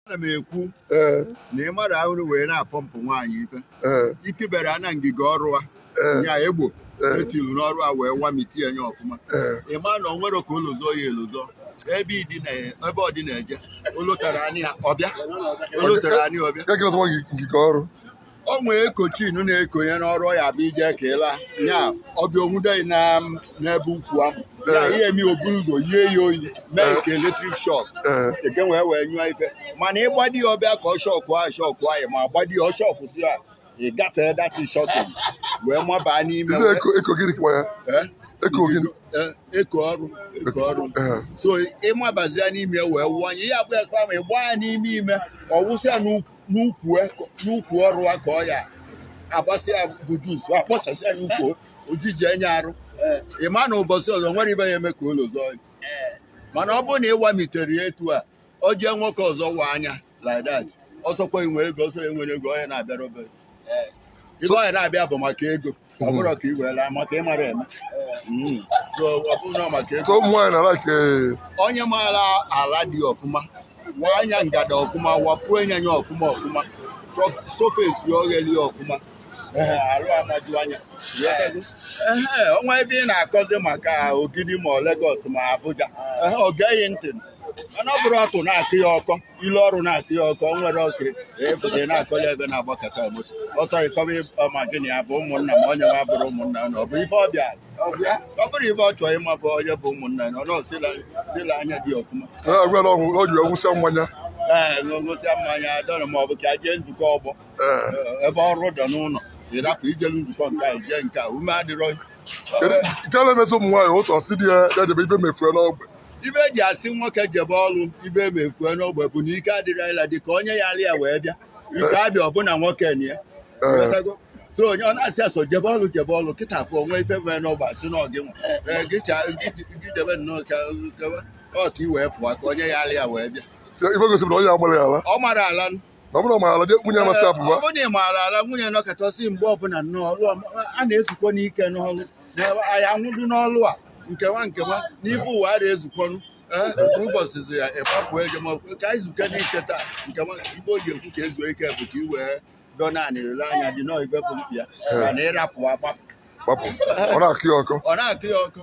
Ana m ekwu na ị mara ahụrụ wee na-apọmpụ nwaanyị ife itibere ana ngige ọrụ a nya egbo etilu n'ọrụ a wee wamiti enye ọfụma ịma na o nwere ka ụlọzọ ya elozo ebe ọ dị na-eje olotara anyị ọbịa ngige ọrụ o nwee ekochin na-ekonye n'ọrụ ya bụ ije ka ịla nya ọbịa onwude n'ebe ukwu ahụ ya ihe emi oburugo yie ya oyi mee ka eletrik shọk eke wee nyụọ ife mana ịgbadi ya ọbịa ka ọ shọkụ anyị ma gbadi ya ọ shọkụ si ya ị gafee dati shọkụ wee mabaa n'ime eko ọrụ so ịmabazia n'ime wee wụọ anya ya bụ ekwe ma ịgba ya n'ime ime ọ wụsịa n'ukwu ọrụ a ka ọ ya agbasịa bụ jus akpọsasịa n'ukwu ojiji enye arụ ịma na ụbọchị ọzọ nwere ibe ya eme ka ụlọ zọọ mana ọ bụrụ na ịwamitere ya etu a o jee nwoke ọzọ wa anya like that ọsọkwa inwe ego ọsọ enwere ego ọya na-abịara obere ibe ọya na-abịa bụ maka ego ọ bụrụ ka ị weela maka ịmara eme so ọ bụrụ na maka ego onye maara ala dị ọfụma wa anya ngada ọfụma wapuo ịnyanya ọfụma sofesi ogheli ọfụma arụ amaju anya ọnwa ebe ị na-akọzi maka Ogidi ma Lagos ma Abuja ọ geghị ntị mana ọ bụrụ ọtụ na-akụ ya ọkọ ilu ọrụ na-akụ ya ọkọ nwere oke epụta na-akọli ebe na-agbakọta moto ọtọ ịkọba ma gịnị ya bụ ụmụnna ma onye nwa bụrụ ụmụnna na ọ bụ ife ọbịa ọ bụrụ ife ọ chọrọ ịma bụ onye bụ ụmụnna na ọ nọsila anya dị ọfụma ṅụsịa mmanya dọrọ ma ọ bụ ka jee nzukọ ọgbọ ebe ọrụ dọ n'ụlọ ịrapụ ijelu nzukọ nke a ije nke a ume adịrọ na-emezi ụmụ nwaanyị otu ọsị dị ya jebe ife mefue n'ogbe ibe eji asị nwoke jebe ọrụ ibe emefue n'ogbe bụ na ike adịrịla dị ka onye ya alị ya wee bịa ike abịa ọbụna nwoke na ya so onye ọ na-asị asọ jebe ọrụ kịta afọ onwe ife mee n'ọgba asị na ọgị nwa gị jebe nnọọ ka ọ ka i wee pụọ ka onye ya alị ya wee bịa ife gosiri na onye agbara ya ala ọ mara ala ọ bụrụ ma ala nwunye amasị apụba ọ bụrụ na ị maara ala nwunye nọkọtasị mgbe ọbụla nnọọ a na-ezukọ n'ike n'ọrụ anyị anwụdụ n'ọrụ a nkewa n'ife ụwa a na-ezukọnụ ụbọchịzi ya ịgbapụ ego ma ka anyị zuke n'ike taa nkewa ibe o ji ekwu ka ezuo ike bụ ka i wee dọ naanị ele anya dị nọọ ife bụ mkpi ya mana ịrapụ agbapụ ọ na-akụ ya ọkọ